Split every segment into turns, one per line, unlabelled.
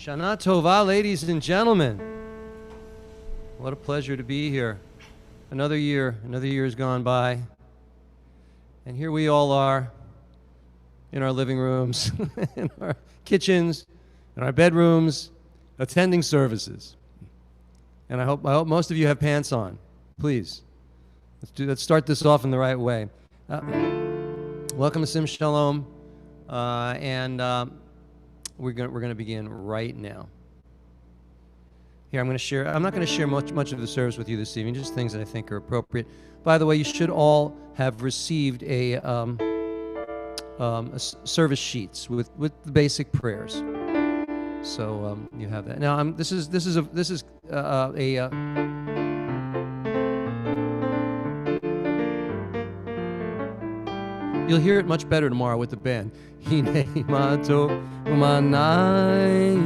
Shana Tova, ladies and gentlemen. What a pleasure to be here. Another year has gone by. And here we all are in our living rooms, in our kitchens, in our bedrooms, attending services. And I hope most of you have pants on. Please, let's start this off in the right way. Welcome to Sim Shalom, and we're going to begin right now. Here, I'm not going to share much of the service with you this evening, just things that I think are appropriate. By the way, you should all have received a service sheets with the basic prayers. So you have that. Now, this is you'll hear it much better tomorrow with the band. Hine mato umanai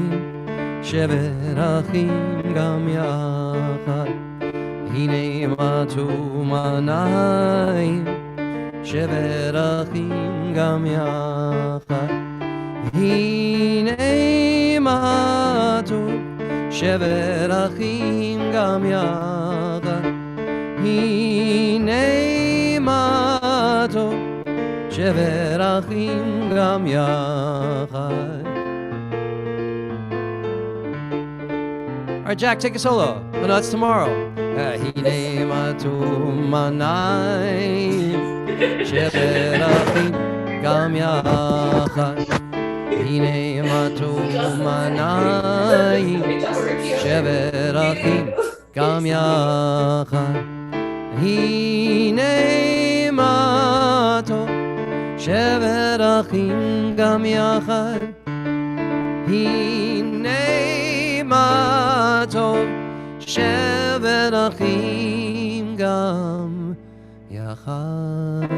shevet achim gam yachad. Hine mato umanai shevet achim gam yachad. Hine mato shevet achim gam yachad. Hine mato shevet achim gam yachad. All right, Jack, take a solo. Oh, no, it's tomorrow. Hine matu manai shevet achim gam yachad. Hine matu manai shevet achim gam yachad. Hine matu shevet achim gam yachad. Hinei ma tov shevet achim gam yachad.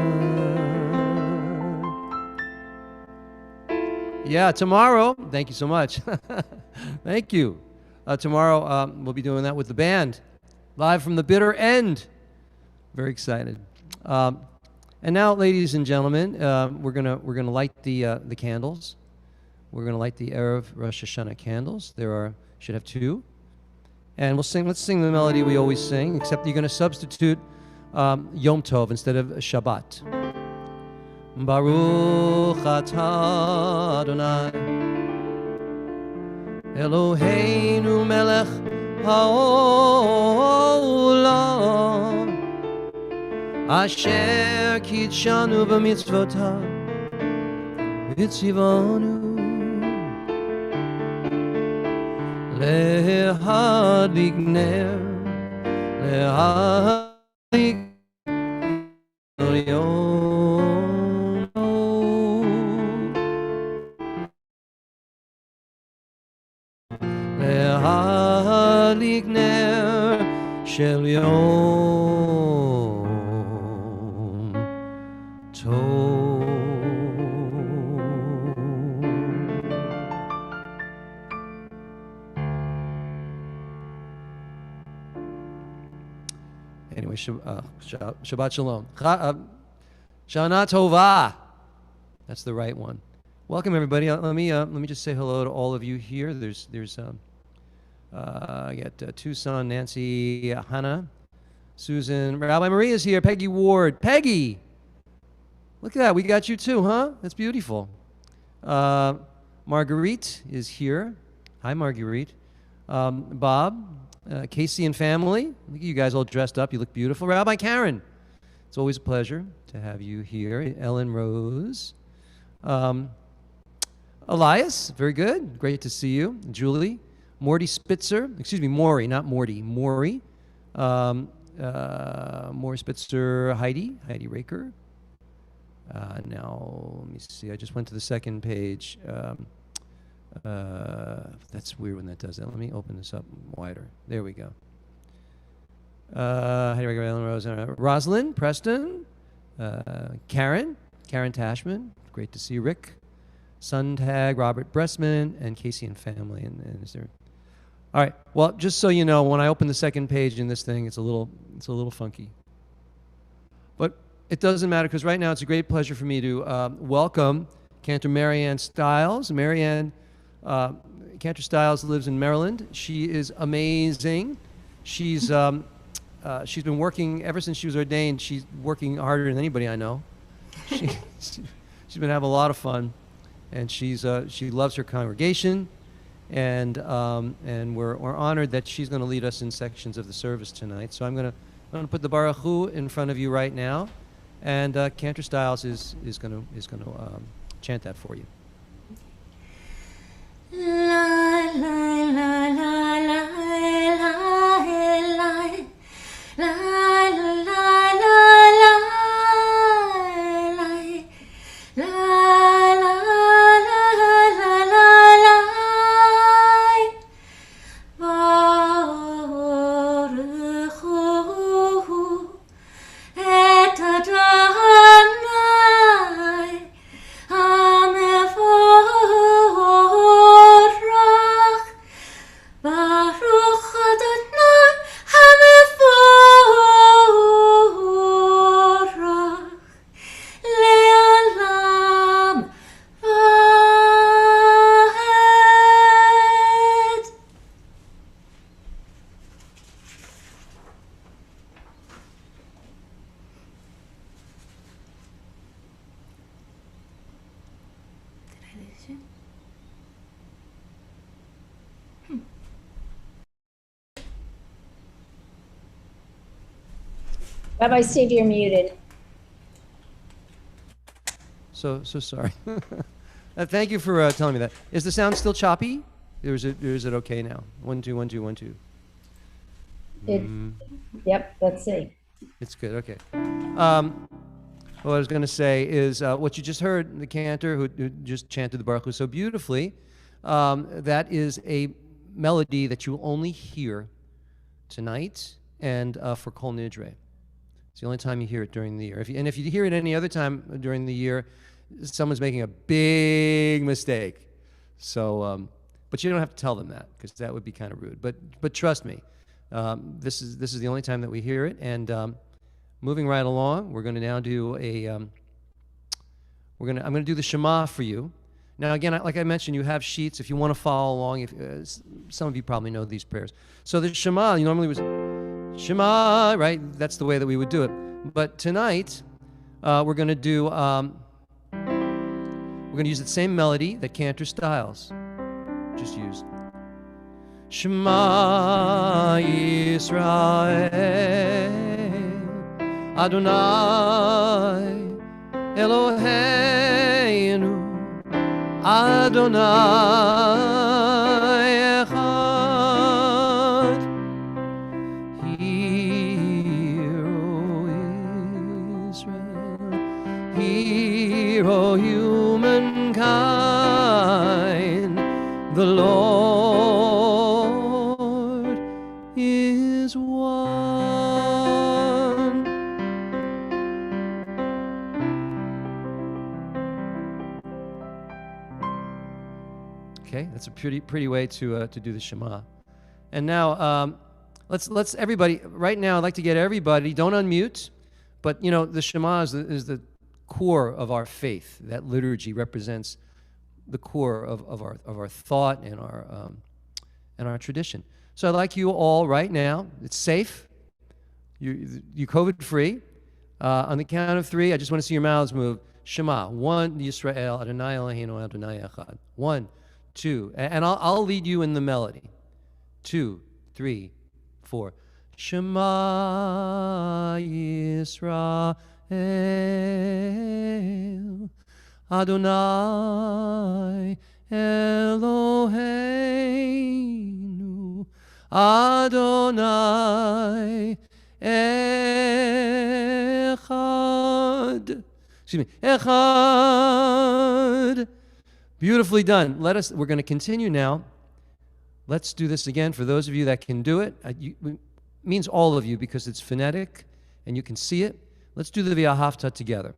Yeah, tomorrow, thank you so much. Thank you. Tomorrow we'll be doing that with the band, live from the bitter end. Very excited. And now, ladies and gentlemen, we're gonna light the candles. We're gonna light the Erev Rosh Hashana candles. Should have two, and let's sing the melody we always sing. Except you're gonna substitute Yom Tov instead of Shabbat. Baruch atah Adonai Eloheinu melech haolam Asher kitshanu b'mitzvotav v'tzivanu lehadlik ner lehadlik yom lehadlik ner shel yom Anyway, Shabbat Shalom. Shana Tova. That's the right one. Welcome, everybody. Let me just say hello to all of you here. There's I got Tucson, Nancy, Hannah, Susan, Rabbi Maria's here. Peggy Ward. Peggy. Look at that. We got you too, huh? That's beautiful. Marguerite is here. Hi, Marguerite. Bob, Casey and family. Look at you guys all dressed up. You look beautiful. Rabbi Karen. It's always a pleasure to have you here. Ellen Rose. Elias. Very good. Great to see you. Julie. Morty Spitzer. Excuse me, Maury, not Morty. Maury. Maury Spitzer. Heidi Raker. Now, let me see. I just went to the second page. That's weird when that does that. Let me open this up wider. There we go. Ellen Rose, Rosalind Preston, Karen Tashman. Great to see Rick, Suntag, Robert Bressman, and Casey and family. And is there? All right. Well, just so you know, when I open the second page in this thing, it's a little funky. But it doesn't matter, because right now it's a great pleasure for me to welcome Cantor Marianne Stiles. Marianne Cantor Stiles lives in Maryland. She is amazing. She's been working ever since she was ordained. She's working harder than anybody I know. She's been having a lot of fun, and she loves her congregation, and we're honored that she's going to lead us in sections of the service tonight. So I'm going to put the Baruch Hu in front of you right now, and Cantor Stiles is going to chant that for you.
La la la la la la la la Rabbi Steve, you're muted.
So sorry. Thank you for telling me that. Is the sound still choppy? Or is it okay now? 1 2 1 2 1 2.
Yep, let's see.
It's good. Okay. What I was going to say is what you just heard, the cantor who just chanted the Baruch Hu so beautifully, that is a melody that you will only hear tonight and for Kol Nidre. It's the only time you hear it during the year. If you hear it any other time during the year, someone's making a big mistake. So, but you don't have to tell them that, because that would be kind of rude. But trust me, this is the only time that we hear it. And moving right along, we're going to now do I'm going to do the Shema for you. Now again, like I mentioned, you have sheets if you want to follow along. Some of you probably know these prayers. So the Shema, you normally was Shema, right? That's the way that we would do it. But tonight, we're going to do. We're going to use the same melody that Cantor Stiles just used. Shema Yisrael Adonai Eloheinu Adonai Echad. Hear, O Israel, hear, O humankind, the Lord is one. Okay, that's a pretty way to do the Shema. And now let's everybody right now. I'd like to get everybody. Don't unmute, but you know the Shema is the core of our faith. That liturgy represents the core of our thought and our tradition. So I'd like you all right now. It's safe. You COVID free. On the count of 3, I just want to see your mouths move. Shema. 1, Yisrael Adonai Eloheinu Adonai Echad. 1, 2, and I'll lead you in the melody. 2, 3, 4. Shema Yisrael Adonai Eloheinu Adonai Echad. Excuse me, Echad. Beautifully done. We're going to continue now. Let's do this again for those of you that can do it. It means all of you because it's phonetic and you can see it. Let's do the V'ahavta together.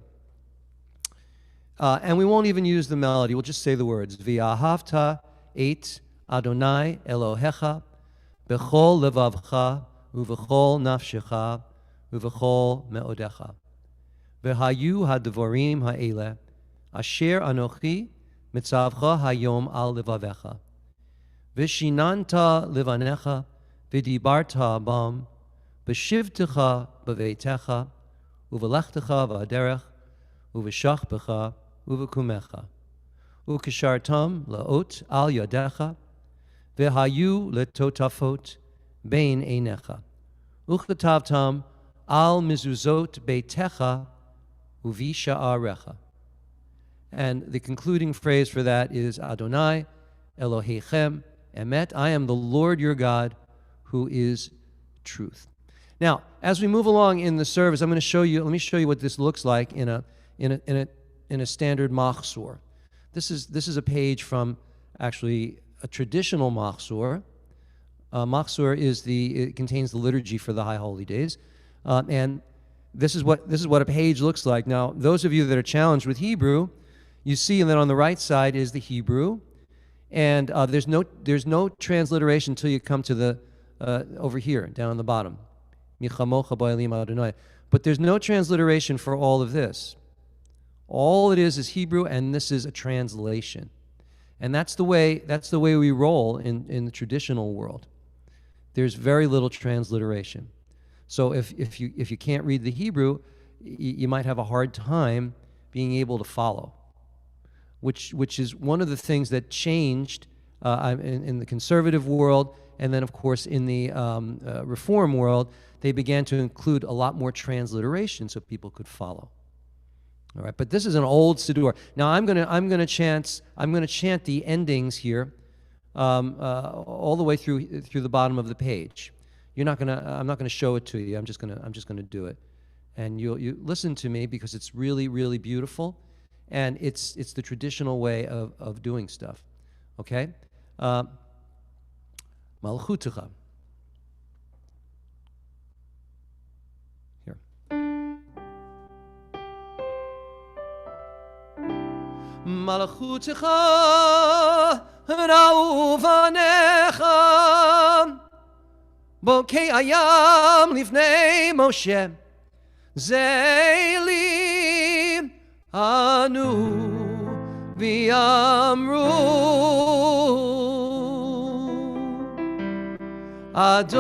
And we won't even use the melody. We'll just say the words. V'ahavta et Adonai Elohecha b'chol levavcha uv'chol nafshecha uv'chol me'odecha. V'hayu hadvorim ha'ele asher anochi mitzavcha hayom al levavecha. Vishinanta livanecha, vidibarta bam, b'shivtecha b'veitecha, uvelechtecha v'aderech, uveshachbecha, uvekumecha. Ukishartam laot al yadecha, v'hayu letotafot bein einecha. Uchletavtam al mizuzot beitecha, uvisha'arecha. And the concluding phrase for that is Adonai Elohechem Emet. I am the Lord your God who is truth. Now, as we move along in the service, I'm going to show you. Let me show you what this looks like in a standard machzor. This is a page from actually a traditional machzor. Machzor it contains the liturgy for the High Holy Days, and this is what a page looks like. Now, those of you that are challenged with Hebrew, you see that on the right side is the Hebrew, and there's no transliteration until you come to the over here down on the bottom. But there's no transliteration for all of this. All it is Hebrew, and this is a translation. And that's the way we roll in the traditional world. There's very little transliteration. So if you can't read the Hebrew, you might have a hard time being able to follow, which is one of the things that changed in the conservative world, and then of course in the Reform world, they began to include a lot more transliteration so people could follow. All right, but this is an old siddur. Now I'm gonna chant the endings here all the way through the bottom of the page. I'm not gonna show it to you. I'm just gonna do it, and you listen to me because it's really, really beautiful, and it's the traditional way of doing stuff. Okay, Malchutecha. Here. Malchutecha ra'u vanecha bokei ayam lifnei Moshe zeili anu v'yamru Adonai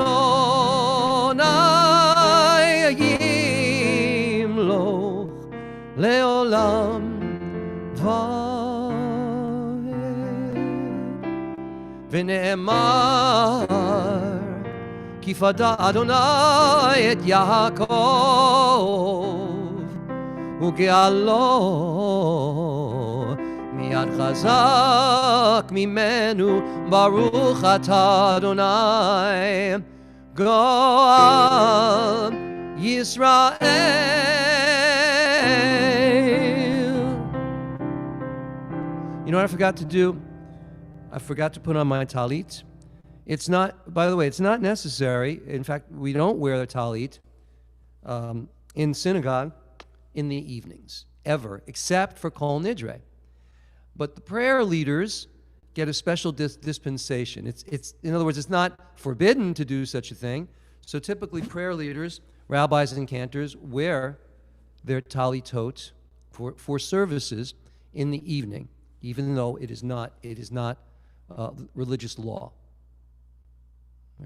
yimloch leolam v'ne'emar ki fada Adonai et Yaakov ugealo miyad chazak mimenu baruch atah Adonai go'al Yisrael. You know what I forgot to do? I forgot to put on my talit. It's not, by the way, it's not necessary. In fact, we don't wear the talit in synagogue in the evenings, ever, except for Kol Nidre. But the prayer leaders get a special dispensation. It's in other words, it's not forbidden to do such a thing. So typically prayer leaders, rabbis and cantors, wear their talitot for services in the evening, even though it is not religious law.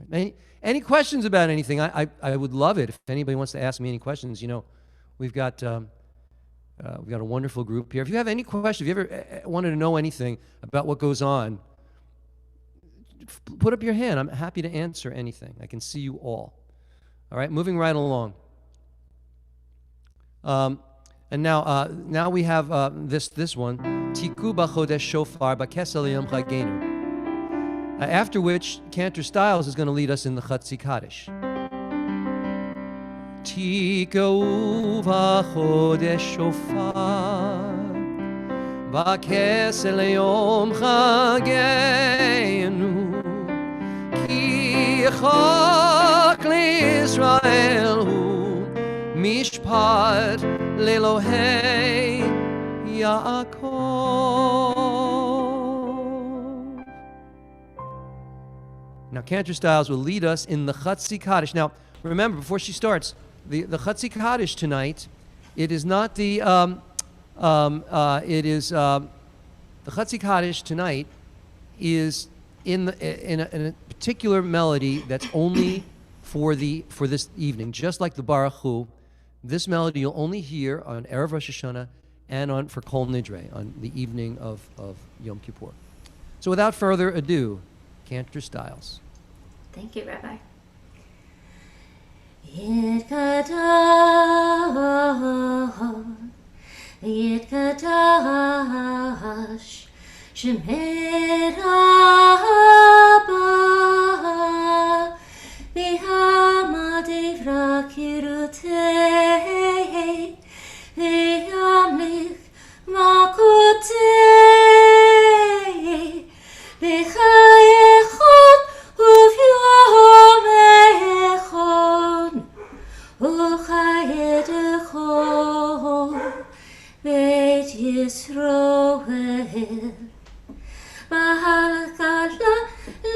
Right. Any questions about anything? I would love it if anybody wants to ask me any questions. You know, we've got a wonderful group here. If you have any questions, if you ever wanted to know anything about what goes on, put up your hand. I'm happy to answer anything. I can see you all. All right, moving right along. And now we have this one. Tiku b'chodesh shofar b'kesel yom chagenu. After which, Cantor Stiles is going to lead us in the Chatzi Kaddish. Tiku b'chodesh shofar b'kesel yom chagenu ki chak l'Yisrael hu mishpat le'Elohei Yaakov. Now, Cantor Stiles will lead us in the Chatzi Kaddish. Now, remember, before she starts, the Chatzi Kaddish tonight, it is not the The Chatzi Kaddish tonight is in a particular melody that's only for this evening, just like the Baruch Hu. This melody you'll only hear on Erev Rosh Hashana and for Kol Nidre, on the evening of Yom Kippur. So without further ado, Cantor Styles.
Thank you, Rabbi. Yitkadash Shemer Haba B'hamad Evra Kirutei V'yamlich Makutei B'chayechot Uvyom Echon Uchayedechon Beit Yisroel B'halakala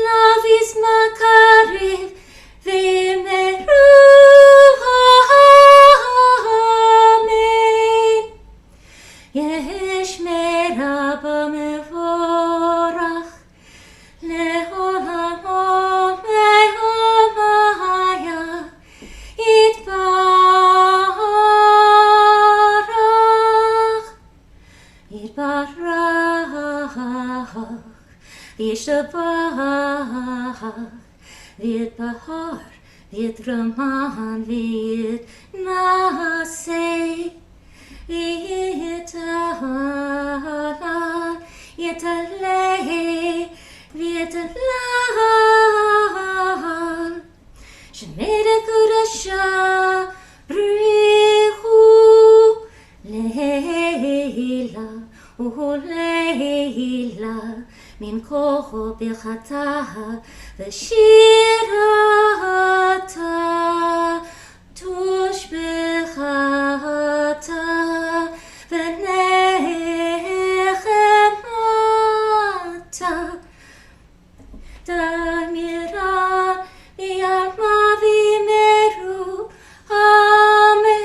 Lavis Makariv V'meru Amen Yesh Meraba Mevorach Le'olam Me'omaya Yitbarach Yishtabach Yitbahar Yitraman Yitnaseh Yitalan Yitaleh Yitalan Shemeda Kudasha Brihu Leila Leila Min koho b'chataha v'shirata tush b'chata v'nechemata Damira b'yama v'meru Amen.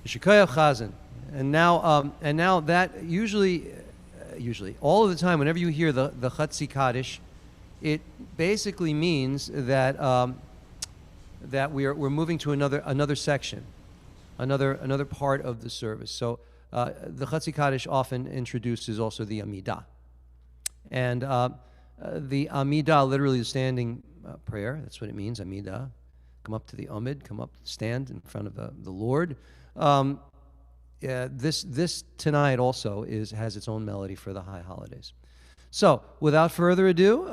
Shikoyach Chazan. And now that usually all of the time, whenever you hear the Chatzi Kaddish, it basically means that that we're moving to another section, another part of the service. So the Chatzi Kaddish often introduces also the Amidah, and the Amidah literally is standing prayer. That's what it means, Amidah. Come up to the Amid, come up, stand in front of the Lord. This tonight also has its own melody for the high holidays. So, without further ado,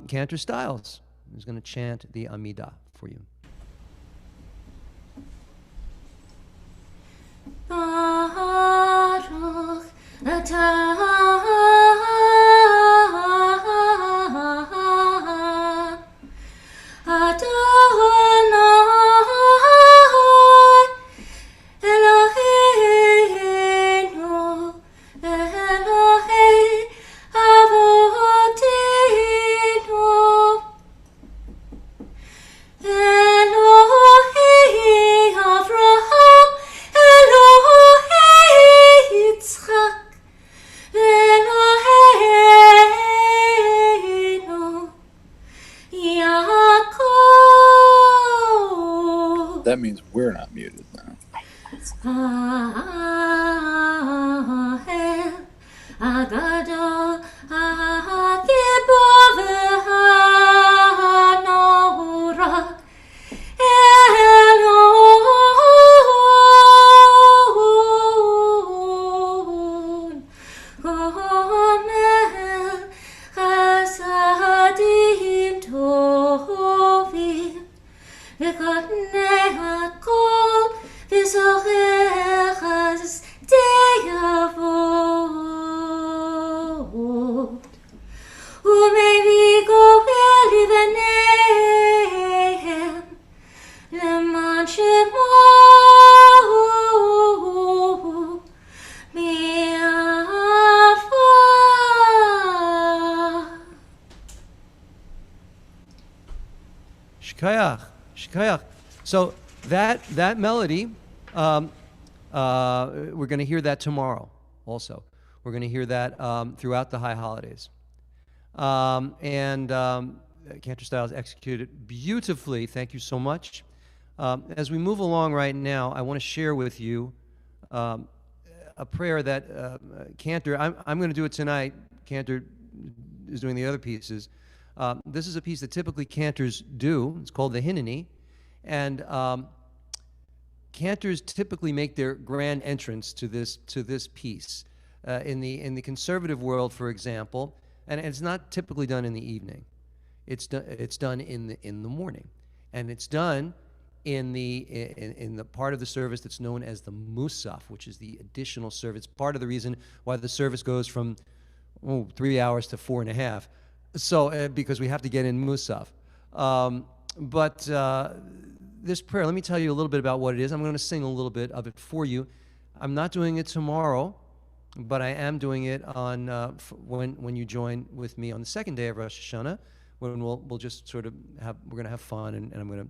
Cantor Styles is going to chant the Amidah for you.
Baruch atah
That means we're not muted now.
Shkayach. So that melody We're going to hear that tomorrow also. We're going to hear that throughout the high holidays. Cantor Styles executed beautifully. Thank you so much. As we move along right now, I want to share with you a prayer that Cantor, I'm going to do it tonight. Cantor is doing the other pieces. This is a piece that typically cantors do. It's called the Hineni. And cantors typically make their grand entrance to this piece. In the conservative world, for example, and it's not typically done in the evening. It's done in the morning, and it's done in the part of the service that's known as the Musaf, which is the additional service. Part of the reason why the service goes from 3 hours to 4.5, so because we have to get in Musaf. This prayer, let me tell you a little bit about what it is. I'm going to sing a little bit of it for you. I'm not doing it tomorrow, but I am doing it on when you join with me on the second day of Rosh Hashana, when we'll just sort of we're going to have fun, and I'm going to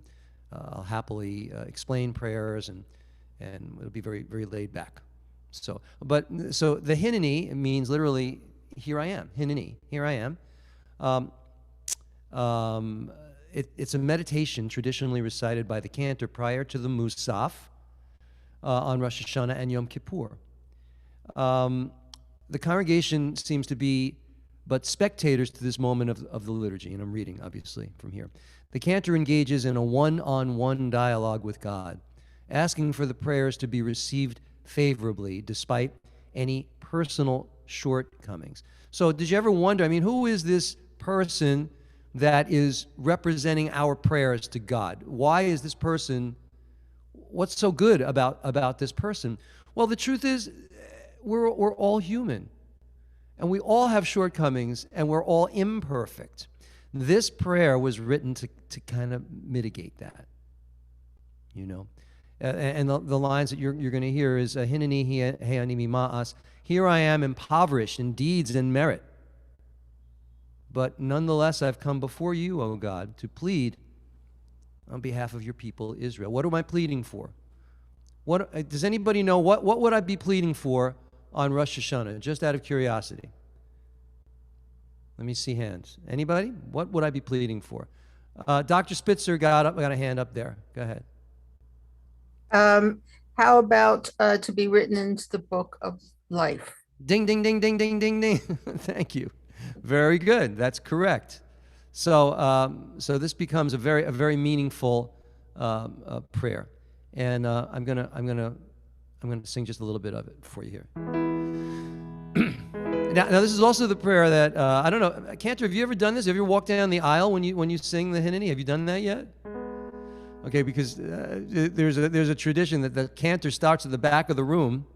I'll happily explain prayers, and it'll be very, very laid back. So the Hineni means literally, here I am. Hineni, here I am. It's a meditation traditionally recited by the cantor prior to the Musaf on Rosh Hashana and Yom Kippur. The congregation seems to be but spectators to this moment of the liturgy, and I'm reading, obviously, from here. The cantor engages in a one-on-one dialogue with God, asking for the prayers to be received favorably despite any personal shortcomings. So did you ever wonder, who is this person that is representing our prayers to God? Why is this person, what's so good about this person? Well, the truth is, we're all human, and we all have shortcomings, and we're all imperfect. This prayer was written to kind of mitigate that, And the lines that you're going to hear is, Hineni he'ani ma'as, here I am impoverished in deeds and merit. But nonetheless, I've come before you, O God, to plead on behalf of your people, Israel. What am I pleading for? Does anybody know what would I be pleading for on Rosh Hashana, just out of curiosity? Let me see hands. Anybody? What would I be pleading for? Dr. Spitzer got a hand up there. Go ahead.
How about to be written into the book of life?
Ding, ding, ding, ding, ding, ding, ding. Thank you. Very good. That's correct. So this becomes a very meaningful prayer, and I'm gonna sing just a little bit of it for you here. Now this is also the prayer that I don't know, Cantor, have you ever done this? Have you ever walked down the aisle when you sing the Hineni? Have you done that yet? Okay, because there's a tradition that the cantor starts at the back of the room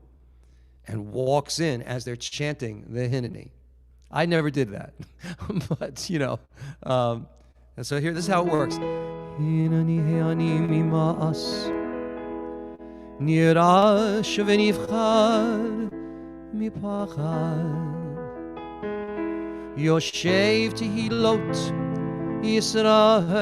and walks in as they're chanting the Hineni. I never did that, but and so here, this is how it works. Hineni he'ani mima'as nirash v'nivchad mipachad Yoshev tehilot Yisrael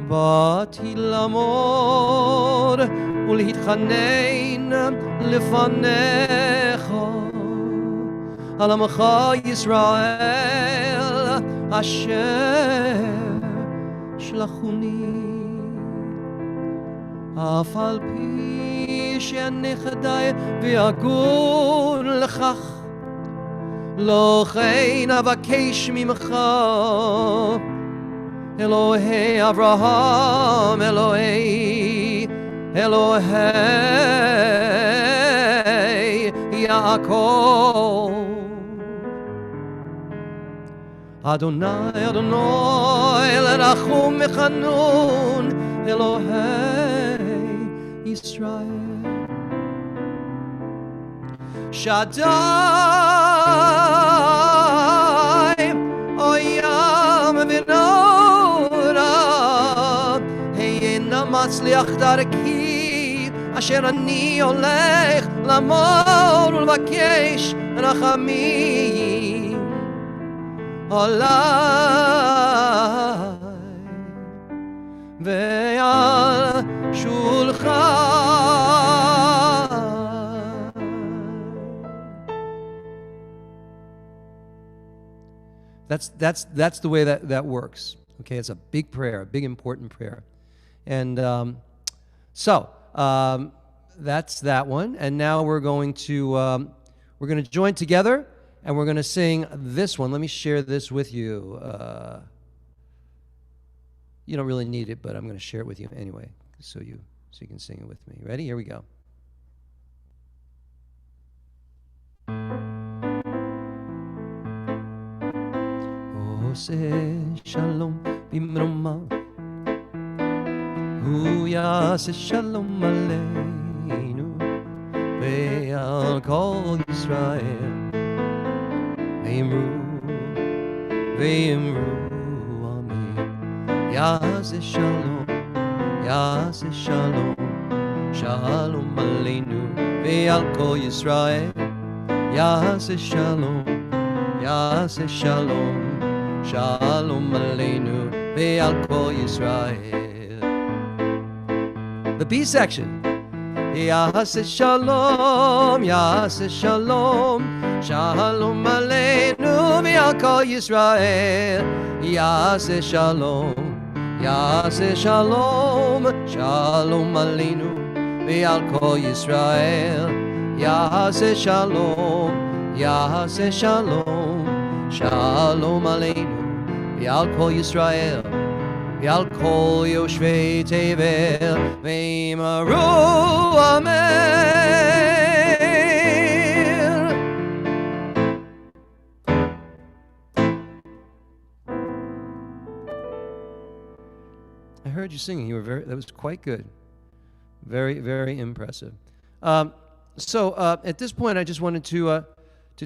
Bati lamor ulhitchanein lefanecha al amcha Yisrael asher shlachuni אף על פי שנכדי ואגון לכך לא כן אבקש ממך אלוהי אברהם אלוהי יעקב אדוני אדוני לרחום וחנון אלוהי Israel Shaddai Oyam Vinora Heina Matzliach Darki Asher Ani Olech Lamor Ulvakesh Rachamim Olai ועל שולחן. That's the way that works. Okay, it's a big prayer, a big important prayer. And so that's that one. And now we're going to join together, and we're going to sing this one. Let me share this with you. You don't really need it, but I'm going to share it with you anyway, so you can sing it with me. Ready? Here we go. Ose shalom bimroma, hu yase shalom aleinu, ve'al kol Yisrael, ve'imru amen. Yase shalom, shalom aleinu, ve'al kol Yisrael, yase shalom, Shalom aleinu ve'al kol Yisrael. The B section. Yase shalom, shalom aleinu ve'al kol Yisrael. Yase shalom, shalom aleinu ve'al kol Yisrael. Yase shalom, shalom aleinu ve'al kol Yisrael, ve'al kol yoshvei tevel, ve'imru amen. I heard you singing. That was quite good. Very, very impressive. So at this point, I just wanted to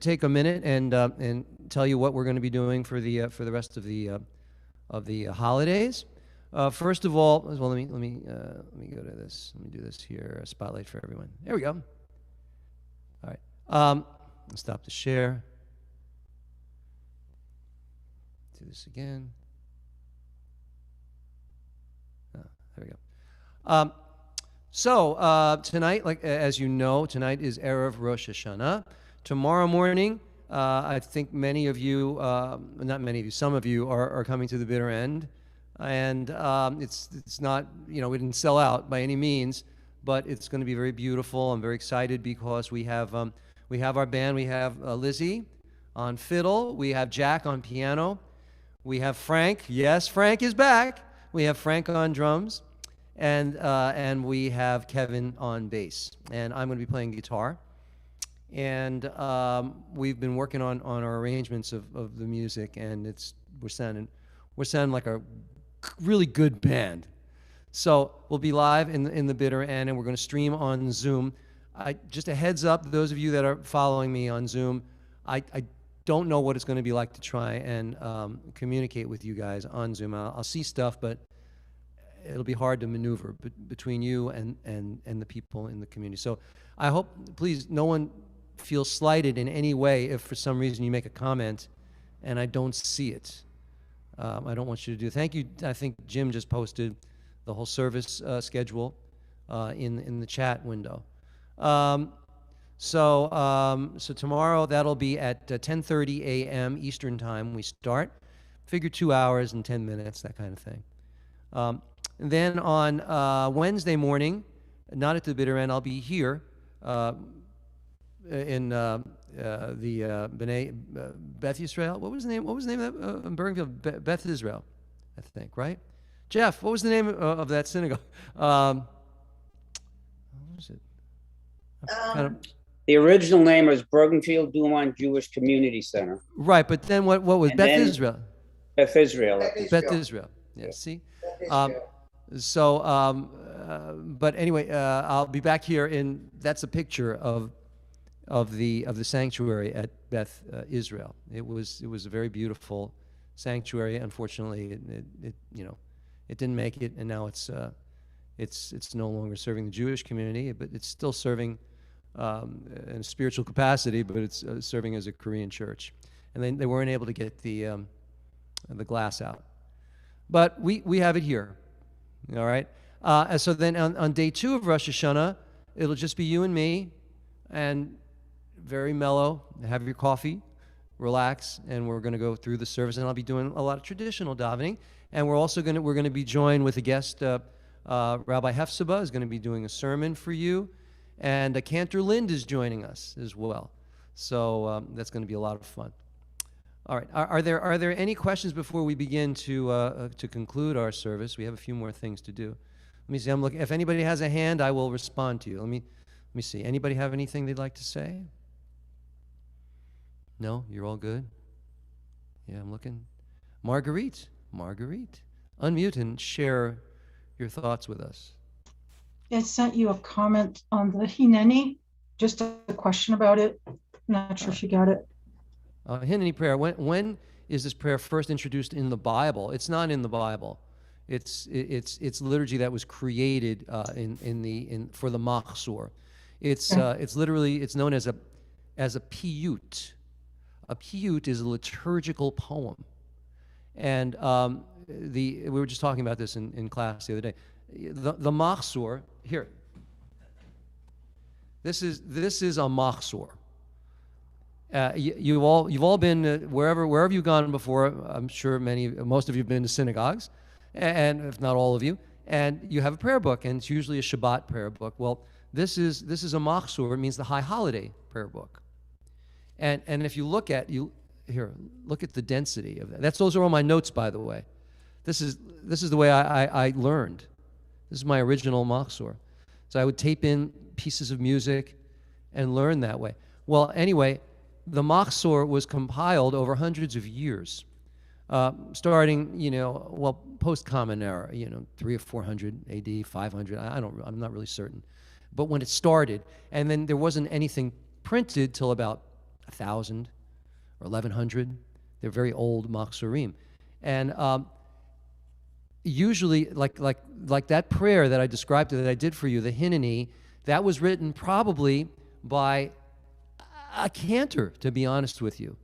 take a minute and tell you what we're going to be doing for the rest of the holidays. First of all, let me go to this. Let me do this here. A spotlight for everyone. There we go. All right. Stop the share. Do this again. There we go. So tonight, as you know, tonight is Erev Rosh Hashana. Tomorrow morning, I think many of you, not many of you, some of you are coming to the bitter end, and it's not, we didn't sell out by any means, but it's going to be very beautiful. I'm very excited because we have our band. We have Lizzie on fiddle. We have Jack on piano. We have Frank. Yes, Frank is back. We have Frank on drums, and we have Kevin on bass, and I'm going to be playing guitar. And we've been working on our arrangements of the music, and we're sounding like a really good band. So we'll be live in the bitter end, and we're going to stream on Zoom. Just a heads up, those of you that are following me on Zoom, I don't know what it's going to be like to try and communicate with you guys on Zoom. I'll see stuff, but it'll be hard to maneuver between you and the people in the community. So I hope, please, no one feel slighted in any way if for some reason you make a comment and I don't see it. I don't want you to do. Thank you. I think Jim just posted the whole service schedule in the chat window. So tomorrow that'll be at 10:30 a.m. Eastern time. We start. Figure 2 hours and 10 minutes, that kind of thing. And then on Wednesday morning, not at the bitter end, I'll be here. In the Beth Israel. What was the name of that in Bergenfield? Beth Israel, I think, right? Jeff, what was the name of that synagogue? What was it?
The original name was Bergenfield Dumont Jewish Community Center.
Right, but then what was Beth Israel?
Beth Israel.
Beth Israel. Yeah, see? But anyway, I'll be back here that's a picture of the sanctuary at Beth Israel. It was a very beautiful sanctuary. Unfortunately, it didn't make it, and now it's no longer serving the Jewish community, but it's still serving in a spiritual capacity, but it's serving as a Korean church. And they weren't able to get the glass out, but we have it here. All right. And so then on day 2 of Rosh Hashanah, it'll just be you and me, and very mellow. Have your coffee, relax, and we're going to go through the service. And I'll be doing a lot of traditional davening, and we're going to be joined with a guest. Rabbi Hefzibah is going to be doing a sermon for you, and Cantor Lind is joining us as well. So that's going to be a lot of fun. All right. Are there any questions before we begin to conclude our service? We have a few more things to do. Let me see. I'm looking. If anybody has a hand, I will respond to you. Let me see. Anybody have anything they'd like to say? No, you're all good. Yeah, I'm looking. Marguerite, unmute and share your thoughts with us.
I sent you a comment on the Hineni, just a question about it. Not sure if you got it.
Hineni prayer. When is this prayer first introduced in the Bible? It's not in the Bible. It's liturgy that was created for the Machzor. It's literally known as a piyut. A piyut is a liturgical poem, and we were just talking about this in class the other day. The Machzor here. This is a Machzor. You've all been wherever you've gone before. I'm sure most of you have been to synagogues, and if not all of you, and you have a prayer book, and it's usually a Shabbat prayer book. Well, this is a Machzor. It means the high holiday prayer book. And if you look at the density of that. Those are all my notes, by the way. This is the way I learned. This is my original Machzor. So I would tape in pieces of music and learn that way. Well, anyway, the Machzor was compiled over hundreds of years, starting, post-Common Era, 300 or 400 AD, 500. I'm not really certain. But when it started, and then there wasn't anything printed till about 1,000 or 1,100. They're very old Machzorim. And usually, like that prayer that I described that I did for you, the Hineni, that was written probably by a cantor, to be honest with you,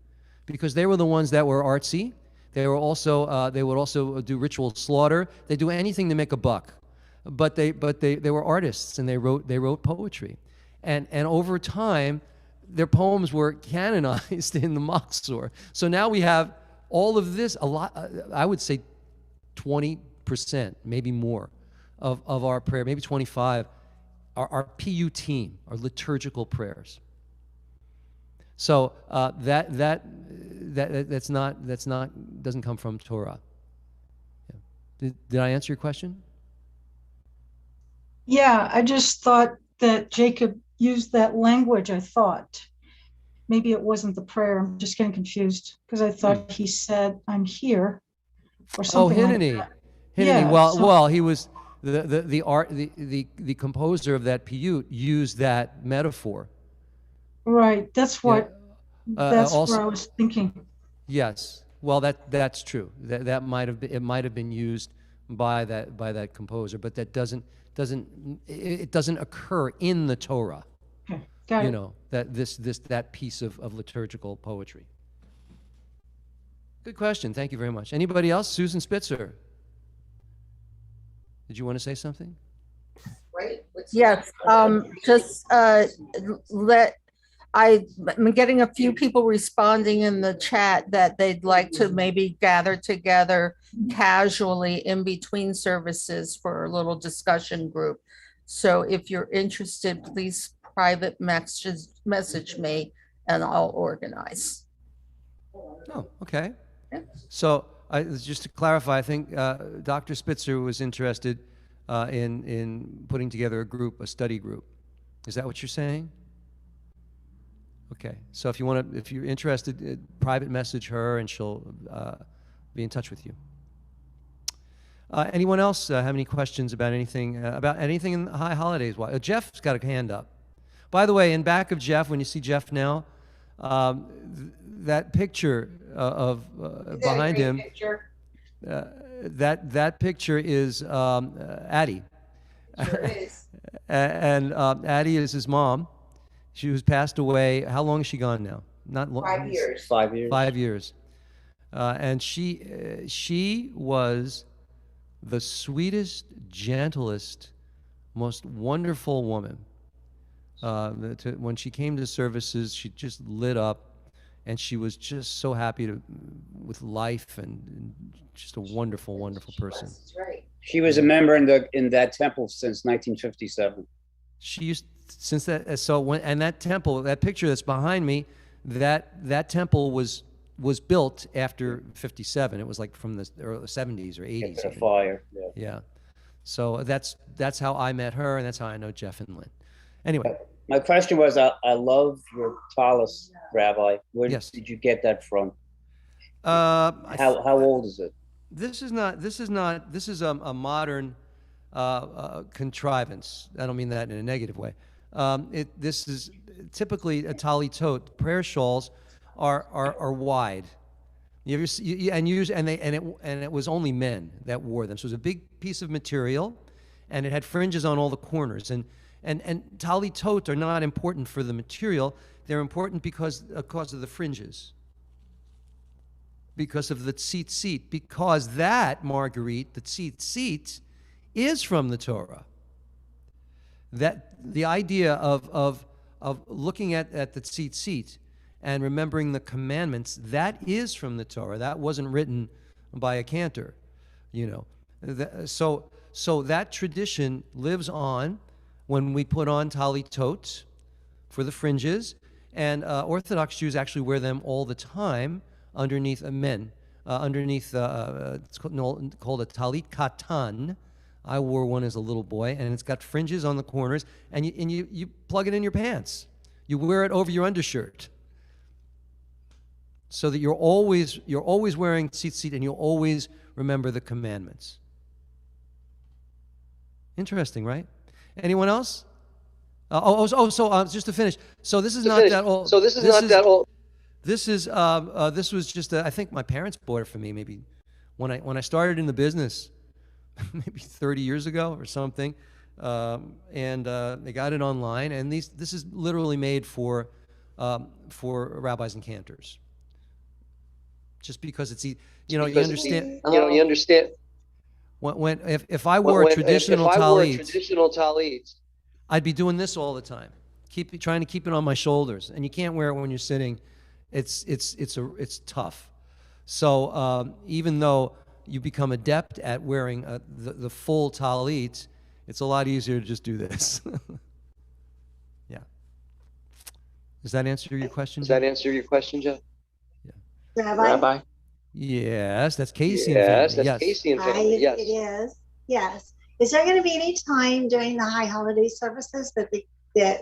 because they were the ones that were artsy. They would also do ritual slaughter. They do anything to make a buck, but they were artists, and they wrote poetry, and over time, their poems were canonized in the Machzor. So now we have all of this. A lot, I would say, 20%, maybe more, of our prayer, maybe 25, are piyutim, are liturgical prayers. So that's not doesn't come from Torah. Yeah. Did I answer your question?
Yeah, I just thought that Jacob used that language. I thought maybe it wasn't the prayer. I'm just getting confused because I thought he said, "I'm here," or something.
Hineni.
Like that.
Hineni.
Yeah,
Well, he was the composer of that piyut used that metaphor.
Right. That's what.
Yeah.
That's
also,
where I was thinking.
Yes. Well, that's true. That might have been used by that composer, but that doesn't occur in the Torah.
Okay, got it.
That piece of liturgical poetry. Good question. Thank you very much. Anybody else? Susan Spitzer. Did you want to say something?
Yes, I'm getting a few people responding in the chat that they'd like to maybe gather together casually in between services for a little discussion group. So if you're interested, please private message me and I'll organize.
Oh, okay.
Yeah.
So just to clarify, I think Dr. Spitzer was interested in putting together a study group. Is that what you're saying? Okay. So if you're interested, private message her and she'll be in touch with you. Anyone else have any questions about anything in the high holidays? Jeff's got a hand up. By the way, in back of Jeff, when you see Jeff now, that picture of behind him, that picture is Addie.
Sure is.
And Addie is his mom. She was passed away. How long is she gone now? Not long.
5 years. 5 years.
5 years. And she was the sweetest, gentlest, most wonderful woman. When she came to services, she just lit up, and she was just so happy with life, and just a wonderful, wonderful person.
She was a member in that temple since 1957.
She used since that. So and that temple, that picture that's behind me, that temple was built after 57. It was like from the early 70s or 80s.
After the fire.
Yeah. So that's how I met her, and that's how I know Jeff and Lynn. Anyway.
My question was, I love your tallis, Rabbi. Where
Yes.
did you get that from?
How
old is it?
This is a modern contrivance. I don't mean that in a negative way. This is typically a tali tot. Prayer shawls are wide. It was only men that wore them. So it was a big piece of material, and it had fringes on all the corners. And tali tot are not important for the material. They're important because of the fringes. Because of the tzitzit. Because that, Marguerite, the tzitzit, is from the Torah. That the idea of looking at the tzitzit and remembering the commandments, that is from the Torah. That wasn't written by a cantor, So that tradition lives on when we put on tali tot for the fringes, and Orthodox Jews actually wear them all the time underneath men, it's called a talit katan. I wore one as a little boy, and it's got fringes on the corners, and you plug it in your pants. You wear it over your undershirt, so that you're always wearing tzitzit, and you'll always remember the commandments. Interesting, right? Anyone else? Just to finish. So this is not that old. This was just I think my parents bought it for me maybe when I started in the business, maybe 30 years ago or something, and they got it online. And this is literally made for rabbis and cantors. Just because it's you understand.
You understand.
If I wore a traditional
talit,
I'd be doing this all the time, trying to keep it on my shoulders, and you can't wear it when you're sitting. It's tough. So even though you become adept at wearing the full talit, it's a lot easier to just do this. Yeah. Does that answer your question? Jeff?
Jeff?
Yeah.
Rabbi?
Yes, that's Casey.
Yes,
and family.
that's Casey and family. Yes.
It is. Yes. Is there going to be any time during the high holiday services that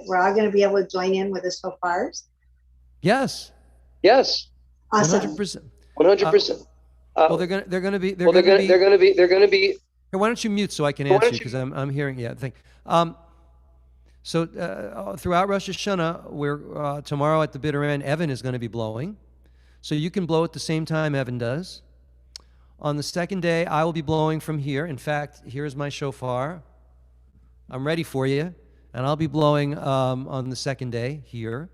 we're all going to be able to join in with the shofars?
Yes.
Yes.
Awesome.
100%.
100%.
Well, they're going to be.
Here,
why don't you mute so I can answer you, because I'm hearing. Yeah, thing. So throughout Rosh Hashana, we're tomorrow at the bitter end, Evan is going to be blowing. So you can blow at the same time Evan does. On the second day, I will be blowing from here. In fact, here's my shofar. I'm ready for you. And I'll be blowing on the second day here.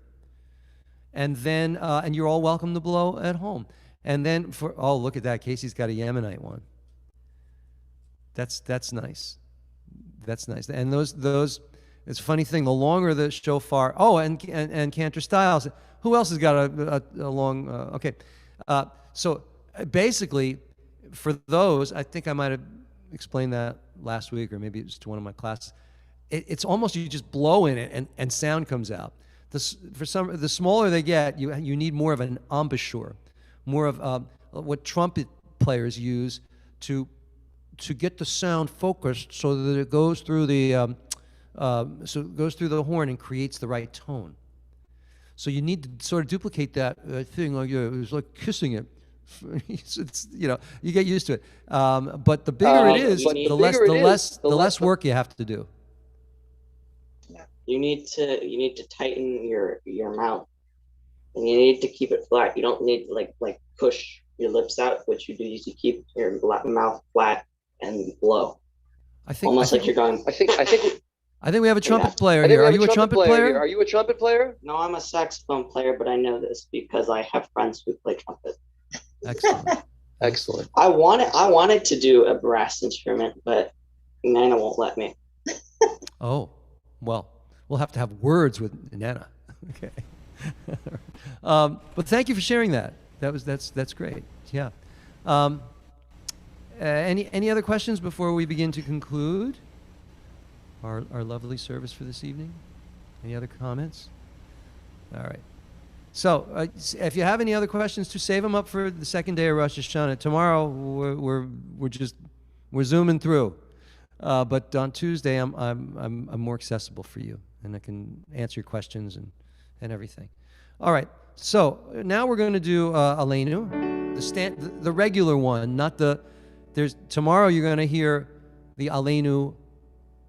And then, and you're all welcome to blow at home. And then look at that. Casey's got a Yemenite one. That's nice. That's nice. And those, it's a funny thing. The longer the shofar, and Cantor Styles. Who else has got a long, okay. So basically, for those, I think I might have explained that last week, or maybe it was to one of my classes. It's almost you just blow in it and sound comes out. The smaller they get, you need more of an embouchure, more of what trumpet players use to get the sound focused so that it goes through the horn and creates the right tone. So you need to sort of duplicate that thing, like it was like kissing it. It's you get used to it. But the bigger it is, the less work you have to do.
You need to tighten your mouth, and you need to keep it flat. You don't need to like push your lips out. What you do is you keep your mouth flat and blow. I think you're going.
I think we have a trumpet player here. Are you a trumpet player?
Are you a trumpet player?
No, I'm a saxophone player, but I know this because I have friends who play trumpet.
Excellent.
Excellent.
I wanted to do a brass instrument, but Nana won't let me.
Oh, well, we'll have to have words with Nana. Okay. But thank you for sharing that. That's great. Yeah. Any other questions before we begin to conclude our lovely service for this evening? Any other comments? All right. So if you have any other questions, to save them up for the second day of Rosh Hashanah. Tomorrow we're zooming through, but on Tuesday I'm more accessible for you, and I can answer your questions and everything. All right. So now we're going to do Aleinu, the regular one, not the. Tomorrow you're going to hear the Aleinu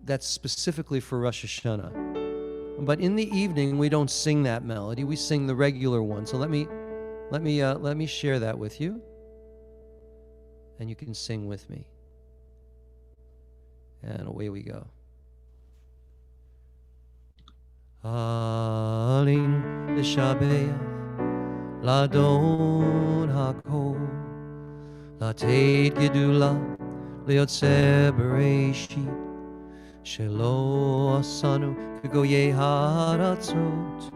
that's specifically for Rosh Hashanah. But in the evening, we don't sing that melody. We sing the regular one. So let me share that with you, and you can sing with me. And away we go. Aleinu l'shabeach l'Adon hakol, לתת גדולה ליוצא בראשית, שלא עשנו כגויי הארצות,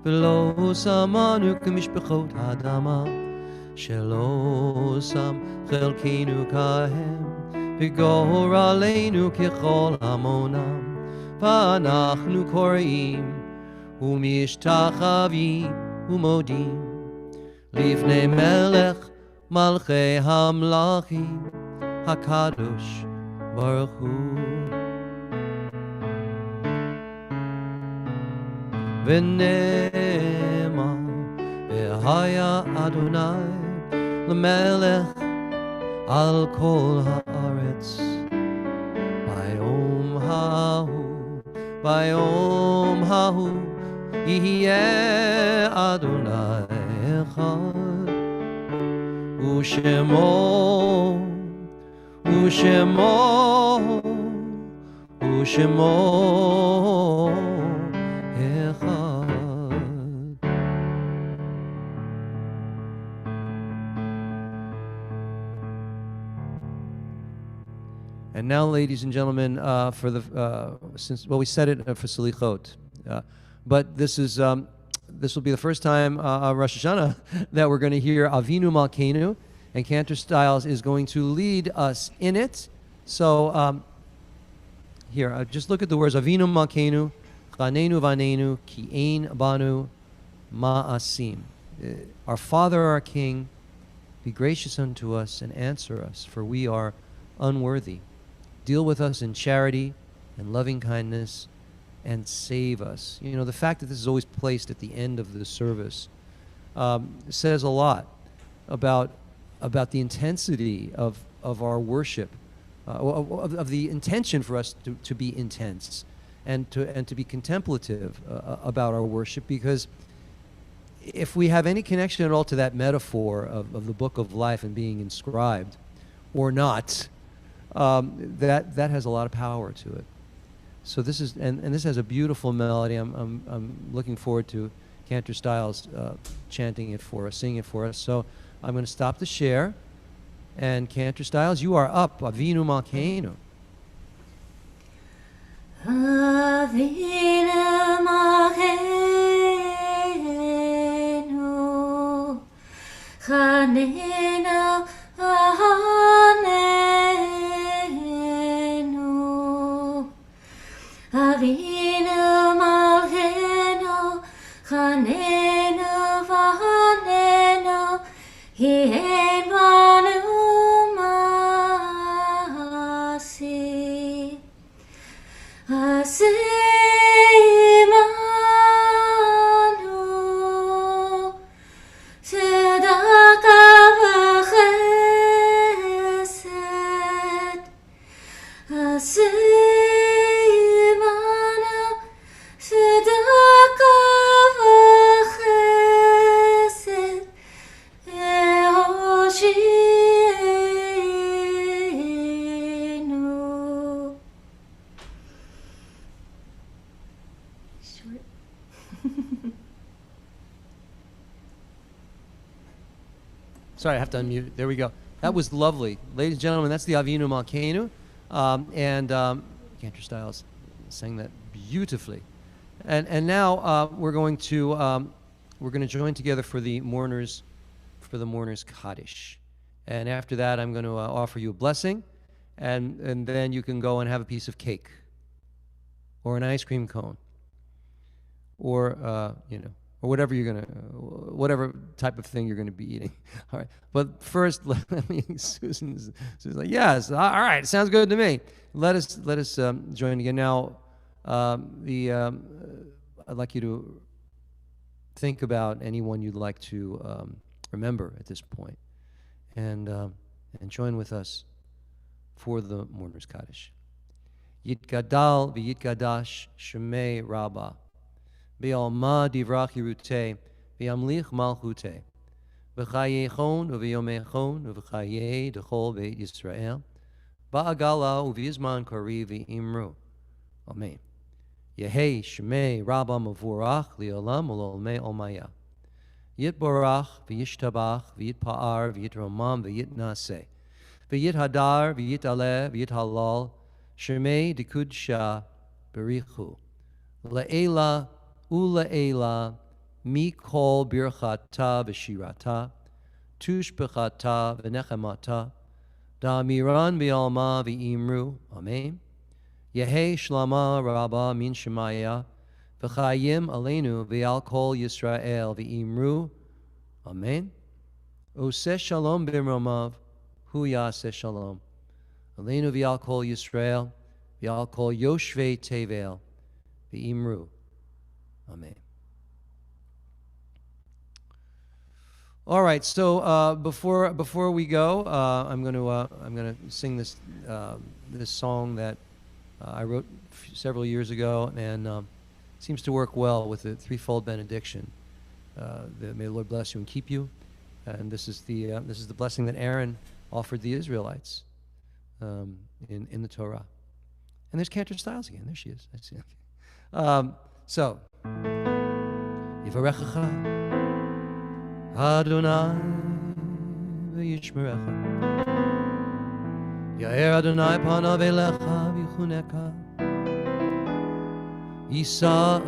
ולא שמנו כמשפחות האדמה, שלא שם חלקנו כהם, וגורלנו ככל עמונם, ואנחנו קוראים ומשתחווים ומודים לפני מלך מלכי המלכים הקדוש ברוך הוא. ונאמר והיה אדוני למלך על כל הארץ, ביום ההוא יהיה אדוני אחד, ושמו אחד. And now, ladies and gentlemen, for the we said it for Selichot, but this will be the first time Rosh Hashanah that we're going to hear Avinu Malkeinu, and Cantor Styles is going to lead us in it. So here, just look at the words Avinu Malkeinu, Chanenu Vanenu, Ki Ein Banu Ma'asim. Our Father, our King, be gracious unto us and answer us, for we are unworthy. Deal with us in charity and loving kindness and save us. You know, the fact that this is always placed at the end of the service says a lot about the intensity of our worship, of the intention for us to be intense and to be contemplative about our worship, because if we have any connection at all to that metaphor of the book of life and being inscribed or not, that has a lot of power to it. So this is and this has a beautiful melody. I'm looking forward to Cantor Styles chanting it for us, singing it for us. So I'm going to stop the share, and Cantor Styles, you are up. Avinu Malkeinu.
Avinu Malkeinu, Chanenu Ahanenu. Avinu Malkeinu, Chanenu Vahanenu, Hi Ein Banu Ma'asi. Asimanu Tzedaka v'chesed. Asimanu Tzedaka v'chesed. Eoshienu. Short.
Sorry, I have to unmute. There we go. That was lovely. Ladies and gentlemen, that's the Avinu Malkeinu. Cantor Styles sang that beautifully. And now we're going to join together for the mourners Kaddish. And after that, I'm going to offer you a blessing, and then you can go and have a piece of cake, or an ice cream cone, or or whatever type of thing you're gonna be eating. All right. But first, Susan's like, yes, all right, sounds good to me. Let us join again now. I'd like you to think about anyone you'd like to remember at this point, and join with us for the Mourners Kaddish. Yitgadal v'yitgadash shemei Rabbah, v'alma divrach yiruteh, v'yamlich malchuteh, v'chayechon v'yomechon v'chayei d'chol beit Yisrael, ba'agala u'v'yizman kari v'imru. Amen. Yehei shemei Rabbah mavurach li'olam u'l'olmei olmaya. Yitborach v'yishtabach v'yitpa'ar v'yitromam v'yitnaseh, v'yithadar v'yitaleh v'yithalal, Shemei dekudsha berichu, la'ela ula'ela mikol birchata v'shirata, tushbechata v'nechemata, da'amiran v'alma v'imru. Amen. Yehei shlama Rabbah min shemaya, v'chayim aleinu v'al kol Yisrael v'imru. Amen. Oseh shalom b'mromav, hu yaseh shalom. Aleinu v'al kol Yisrael, v'al kol Yoshvei Tevel, v'imru. Amen. All right. So before we go, I'm going to sing this song that I wrote several years ago, and seems to work well with the threefold benediction. May the Lord bless you and keep you. And this is the blessing that Aaron offered the Israelites. In the Torah. And there's Cantor Styles again. There she is. I see. So, Yivarechecha Adonai v'yishmerecha, Ya'er Adonai panav elecha v'yichuneka, Yisa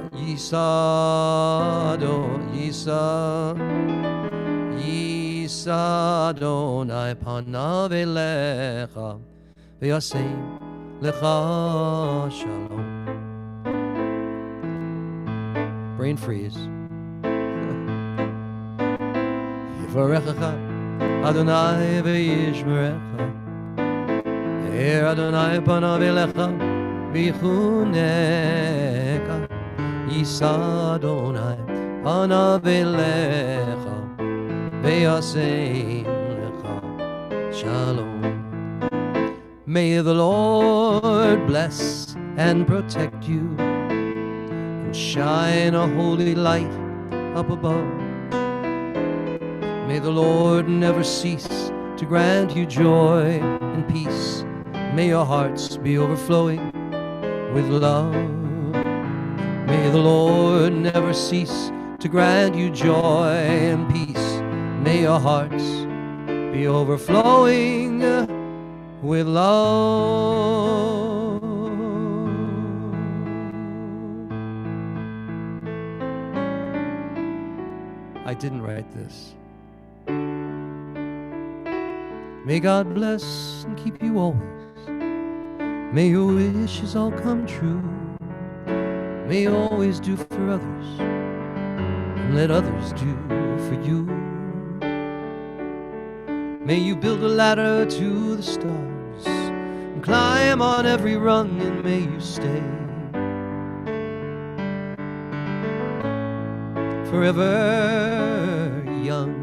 Adonai panav elecha, v'yasem lecha shalom. Brain freeze. Yivarechecha Adonai v'yishmerecha, Ya'er Adonai panav elecha v'yichuneka, Yisa Adonai panav elecha, v'yasem lecha shalom. May the Lord bless and protect you, and shine a holy light up above. May the Lord never cease to grant you joy and peace. May your hearts be overflowing with love. May the Lord never cease to grant you joy and peace. May your hearts be overflowing with love. I didn't write this. May God bless and keep you always. May your wishes all come true. May you always do for others, and let others do for you. May you build a ladder to the stars and climb on every rung, and may you stay forever young.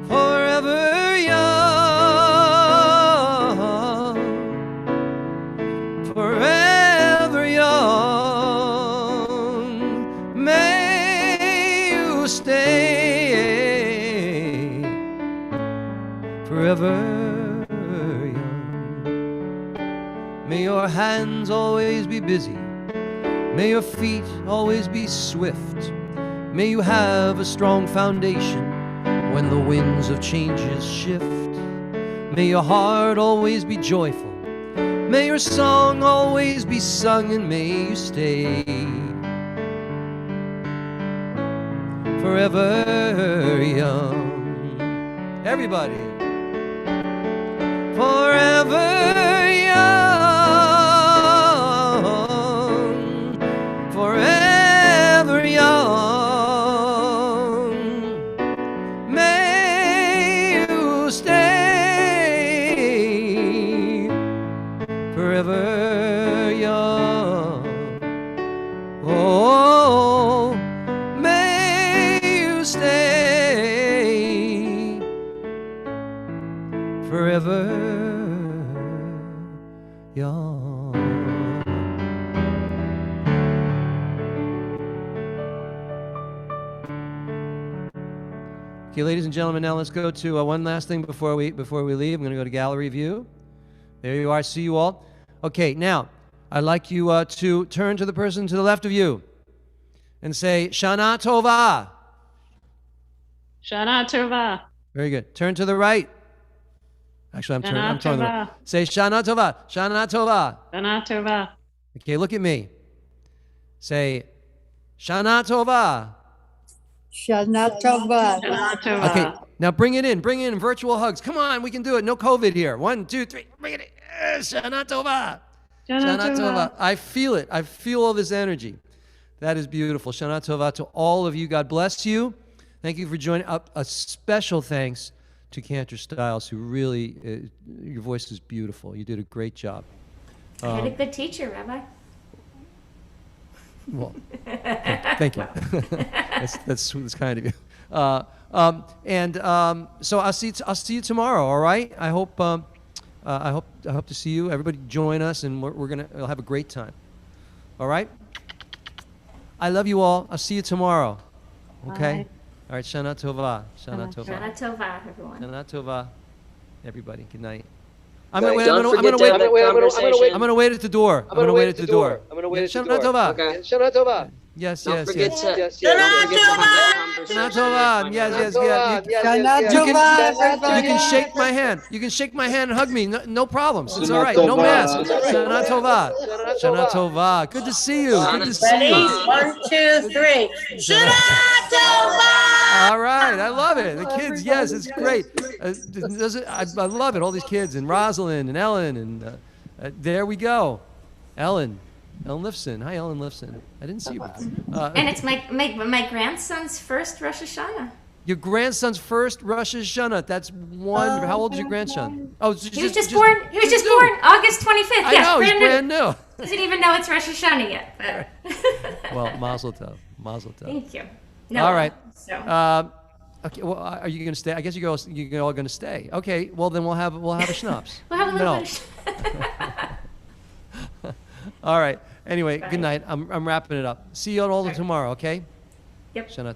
Forever young. Forever young. May you stay forever young. May your hands always be busy. May your feet always be swift. May you have a strong foundation when the winds of changes shift. May your heart always be joyful. May your song always be sung, and may you stay forever young. Everybody. Forever young. Forever young. May you stay forever young. Oh, may you stay forever young. Okay, ladies and gentlemen, now let's go to one last thing before we leave. I'm going to go to gallery view. There you are. See you all. Okay, now I'd like you to turn to the person to the left of you and say Shana Tova.
Shana Tova.
Very good. Turn to the right. Actually, I'm turning the right. Say Shana Tova. Shana Tova.
Shana Tova.
Okay, look at me. Say Shana Tova.
Shana Tova.
Shana Tova.
Okay, now bring it in virtual hugs. Come on, we can do it. No COVID here. 1, 2, 3. Bring it in. Shana Tova.
Shana Tova.
I feel it. I feel all this energy. That is beautiful. Shana Tova to all of you. God bless you. Thank you for joining up. A special thanks to Cantor Stiles, who really, your voice is beautiful. You did a great job.
I had a good teacher, Rabbi.
Well, thank you. that's kind of you. So I'll see you tomorrow. All right. I hope to see you. Everybody join us, and we'll have a great time. All right. I love you all. I'll see you tomorrow. Okay.
Bye.
All right. Shana Tova. Shana Tova.
Shana Tova, everyone.
Shana Tova. Everybody. Good night.
I'm gonna
wait at the door.
I'm gonna wait at the door.
Shana Tova.
Okay.
Shana Tova.
Yes.
Don't forget to
Shana Tova. Yes. You can shake my hand. You can shake my hand and hug me. No problems. It's all right. No mask. Shana Tova. Shana Tova. Good to see you. Good to see you.
1, 2, 3. Shana Tova.
All right. I love it. The kids, yes, it's great. I love it. All these kids, and Rosalind and Ellen, and there we go. Ellen Lifson. Hi, Ellen Lifson. I didn't see you before.
And it's my grandson's first Rosh Hashana.
Your grandson's first Rosh Hashana. That's wonderful. How old is your grandson? Oh,
He was just born August 25th.
I know, he's brand new.
Doesn't even know it's Rosh Hashana yet. But
Well, Mazel Tov.
Thank you. No,
all right.
So.
Okay. Well, are you going to stay? I guess you're all going to stay. Okay. Well, then we'll have a schnapps.
We'll have a little bit of
All right. Anyway,
Bye.
good night. I'm wrapping it up. See you all tomorrow. Okay.
Yep.
Shana